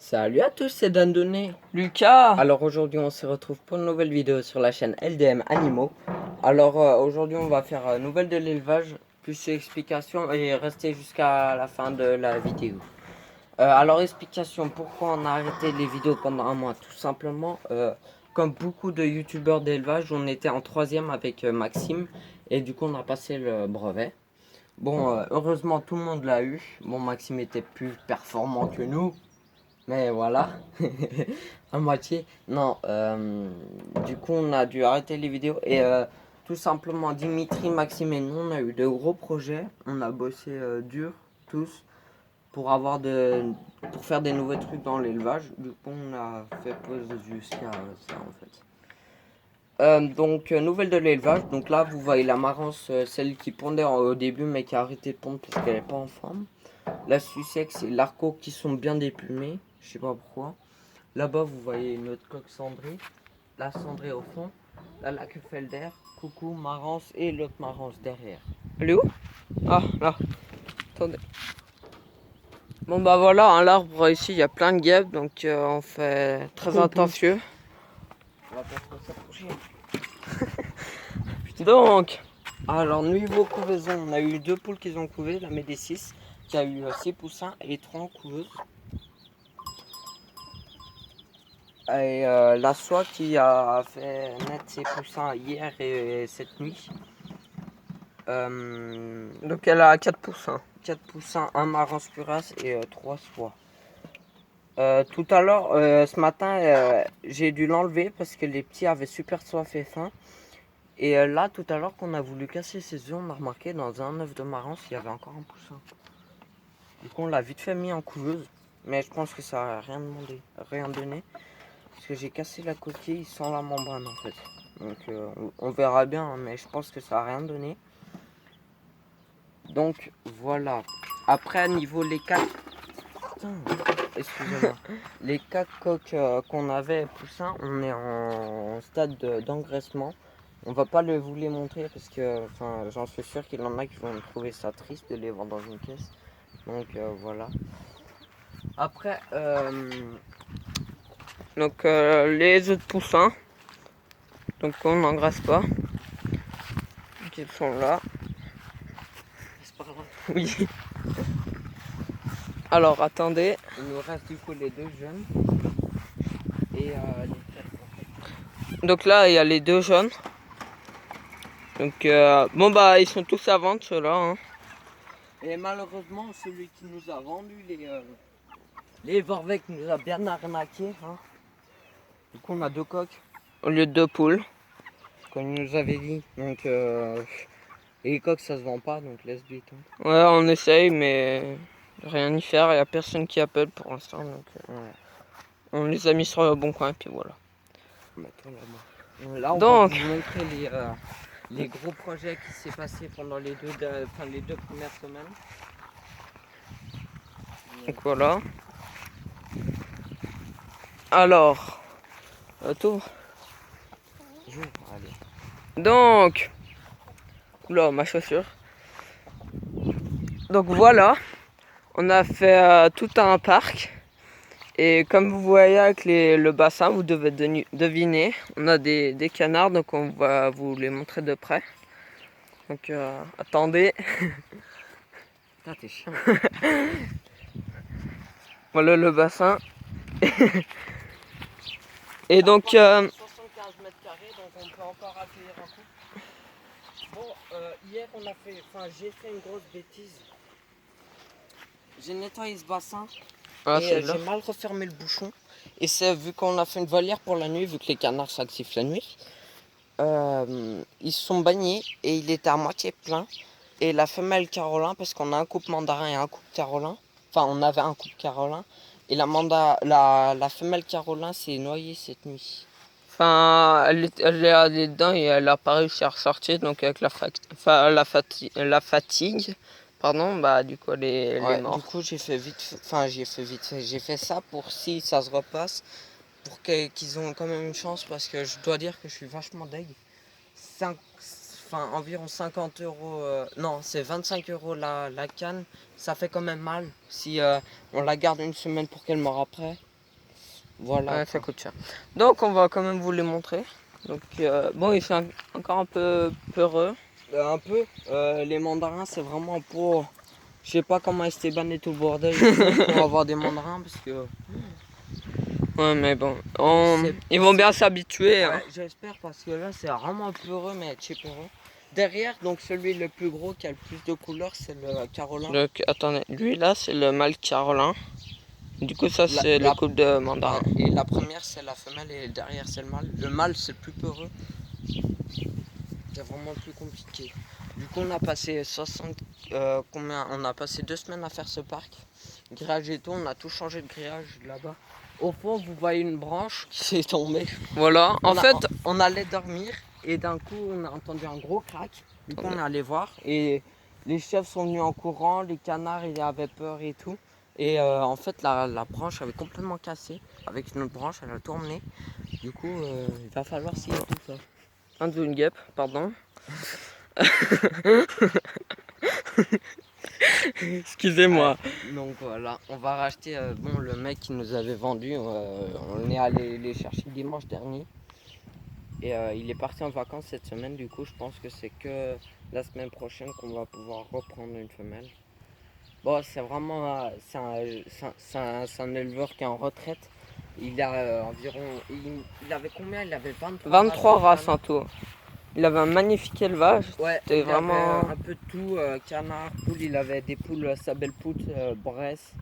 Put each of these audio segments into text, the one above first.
Salut à tous, c'est Dandonné. Lucas. Alors aujourd'hui on se retrouve pour une nouvelle vidéo sur la chaîne LDM Animaux. Alors aujourd'hui on va faire nouvelle de l'élevage, plus explication et rester jusqu'à la fin de la vidéo. Alors explication, pourquoi on a arrêté les vidéos pendant un mois? Tout simplement, comme beaucoup de youtubeurs d'élevage, on était en troisième avec Maxime et du coup on a passé le brevet. Bon, heureusement tout le monde l'a eu. Bon, Maxime était plus performant que nous. Mais voilà, à moitié. Non, du coup, on a dû arrêter les vidéos et tout simplement, Dimitri, Maxime et nous, on a eu de gros projets. On a bossé dur, tous, pour pour faire des nouveaux trucs dans l'élevage. Du coup, on a fait pause jusqu'à ça en fait. Nouvelle de l'élevage. Donc là, vous voyez la marrance, celle qui pondait au début, mais qui a arrêté de pondre parce qu'elle n'est pas en forme. La Sussex et l'Arco qui sont bien déplumés. Je sais pas pourquoi. Là-bas, vous voyez une autre coque cendrée. La cendrée au fond. La Lakefelder, coucou, marrance et l'autre marrance derrière. Elle est où? Ah, là. Attendez. Bon bah voilà, un l'arbre ici, il y a plein de guêpes, donc on fait très attention. On va pas trop s'approcher. Donc, Alors, niveau couvaison, on a eu 2 poules qui ont couvé, la Médécis, qui a eu 6 poussins et 3 en couveuse. Et la soie qui a fait naître ses poussins hier et cette nuit. donc elle a 4 pouces. 4 poussins, 1 marrance cuirasse et 3 soies. Tout à l'heure, ce matin, j'ai dû l'enlever parce que les petits avaient super soif et faim. Et là, tout à l'heure, qu'on a voulu casser ses œufs, on a remarqué dans un œuf de marrance, il y avait encore un poussin. Du coup, on l'a vite fait mis en couveuse. Mais je pense que ça n'a rien donné. Parce que j'ai cassé la coquille sans la membrane en fait. Donc on verra bien, hein, mais je pense que ça n'a rien donné. Donc voilà. Après, niveau les 4... Excusez-moi. Les 4 coques qu'on avait poussins, on est en stade d'engraissement. On va pas vous les montrer parce que j'en suis sûr qu'il y en a qui vont trouver ça triste de les voir dans une caisse. Donc voilà. Après, Donc les œufs de poussins. Donc on n'engraisse pas. Donc ils sont là. c'est pas grave. Oui. Alors attendez. Il nous reste du coup les 2 jeunes. Et les 4. Donc là il y a les 2 jaunes. Donc bon bah ils sont tous à vendre ceux-là. Hein. Et malheureusement, celui qui nous a vendu les Vorbeck nous a bien arnaqué. Hein. Du coup, on a 2 coques, Au lieu de 2 poules. comme il nous avait dit. Donc, et les coques, ça se vend pas, donc laisse bête. Hein. Ouais, on essaye, mais rien y faire. Il n'y a personne qui appelle pour l'instant. Donc Ouais. on les a mis sur le bon coin et puis voilà. Là, on Donc, va vous montrer les gros projets qui s'est passé pendant les 2 premières semaines. donc voilà. Alors, tout. Allez. Donc, oula, ma chaussure. Donc voilà, on a fait tout un parc. Et comme vous voyez avec le bassin, vous devez deviner, on a des canards, donc on va vous les montrer de près. Donc attendez. Putain, t'es chiant. Voilà le bassin. Et donc 75 mètres carrés, donc on peut encore accueillir un couple. Bon, hier j'ai fait une grosse bêtise. J'ai nettoyé ce bassin et j'ai mal refermé le bouchon. Et c'est vu qu'on a fait une volière pour la nuit, vu que les canards s'activent la nuit. Ils se sont baignés et il était à moitié plein. Et la femelle Carolin, parce qu'on a un couple mandarin et un couple Carolin. Enfin, on avait un couple Carolin. Et la femelle Carolin s'est noyée cette nuit. enfin, elle est allée dedans et elle a pas réussi à ressortir, donc avec la fatigue, pardon, bah du coup elle est Ouais, du morte. coup j'ai fait ça pour si ça se repasse, pour qu'ils ont quand même une chance, parce que je dois dire que je suis vachement deg. Environ 50 euros, non, c'est 25 euros la canne, ça fait quand même mal si on la garde une semaine pour qu'elle meure après. Voilà. Ouais, ça coûte cher. Donc on va quand même vous les montrer. Donc bon, ils sont encore un peu peureux. Un peu. Les mandarins, c'est vraiment pour. Je sais pas comment Esteban et tout le bordel ils font pour avoir des mandarins parce que. Ouais, mais bon, C'est- ils vont bien s'habituer. Hein. Ouais, j'espère parce que là c'est vraiment peureux mais c'est peureux. Derrière, donc celui le plus gros qui a le plus de couleurs, c'est le Carolin. Attendez, lui là, c'est le mâle Carolin. Du coup, ça, La, c'est le la- couple de mandarin. ouais, et la première c'est la femelle et derrière c'est le mâle. Le mâle c'est le plus peureux. C'est vraiment le plus compliqué. Du coup on a passé 60 combien on a passé 2 semaines à faire ce parc. Grillage et tout, on a tout changé de grillage là-bas. Au fond vous voyez une branche qui s'est tombée. Voilà, en fait, On allait dormir et d'un coup on a entendu un gros crack. Du coup on est allé voir et les chefs sont venus en courant, les canards ils avaient peur et tout. Et en fait la branche avait complètement cassé. Avec une autre branche elle a tout emmené. Du coup il va falloir scier tout ça. un de une guêpe, pardon. Excusez-moi. Donc voilà, on va racheter. Bon, le mec qui nous avait vendu, on est allé les chercher dimanche dernier. Et il est parti en vacances cette semaine. Du coup, je pense que c'est que la semaine prochaine qu'on va pouvoir reprendre une femelle. Bon, c'est vraiment. C'est un éleveur qui est en retraite. Il a environ. Il avait combien? Il avait 23 races en en tout. Il avait un magnifique élevage. Ouais, C'était il vraiment. avait un peu de tout, canard, poule, il avait des poules Sabelpout, Bresse,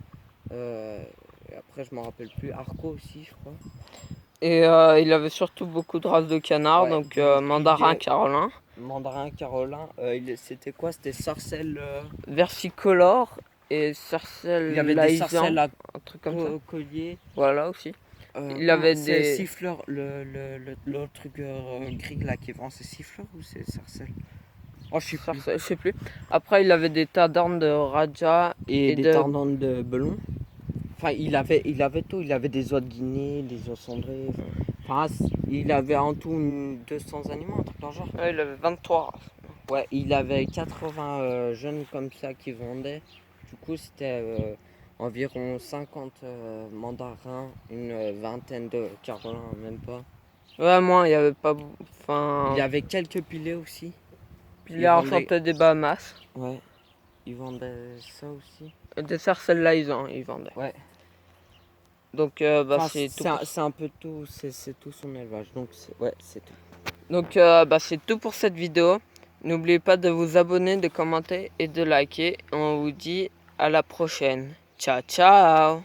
et après je m'en rappelle plus, Arco aussi je crois. Et il avait surtout beaucoup de races de canards, Ouais, donc des mandarin, piguets, carolin. Mandarin, Carolin, c'était quoi? C'était sarcelle, Versicolore et sarcelle il avait des laïsan, sarcelles à un truc comme ça. collier. Voilà aussi. Il avait C'est des. siffleur, l'autre truc gris là qui est vraiment, c'est siffleur ou c'est sarcelle? Oh je sais plus. Je sais plus. Après, il avait des tas d'armes de Raja Et des de. tendons de belon. Enfin, il avait tout. Il avait des oies de Guinée, des oies cendrées. Enfin, il avait en tout 200 animaux, un truc dans le genre. Ouais, il avait 23 races. Ouais, il avait 80 jeunes comme ça qui vendaient. Du coup, c'était environ 50 mandarins, une vingtaine de carolins, même pas. Ouais, moi, il y avait pas. Enfin. Il y avait quelques pilets aussi. Puis il enchanté des Bahamas. Ouais, ils vendaient ça aussi. Et des sarcelles laïsan, il vendait. Ouais. Donc, bah, Enfin, c'est tout. c'est un peu tout, c'est tout son élevage. Donc, ouais, c'est tout. Donc, bah, c'est tout pour cette vidéo. N'oubliez pas de vous abonner, de commenter et de liker. On vous dit à la prochaine. Ciao, ciao!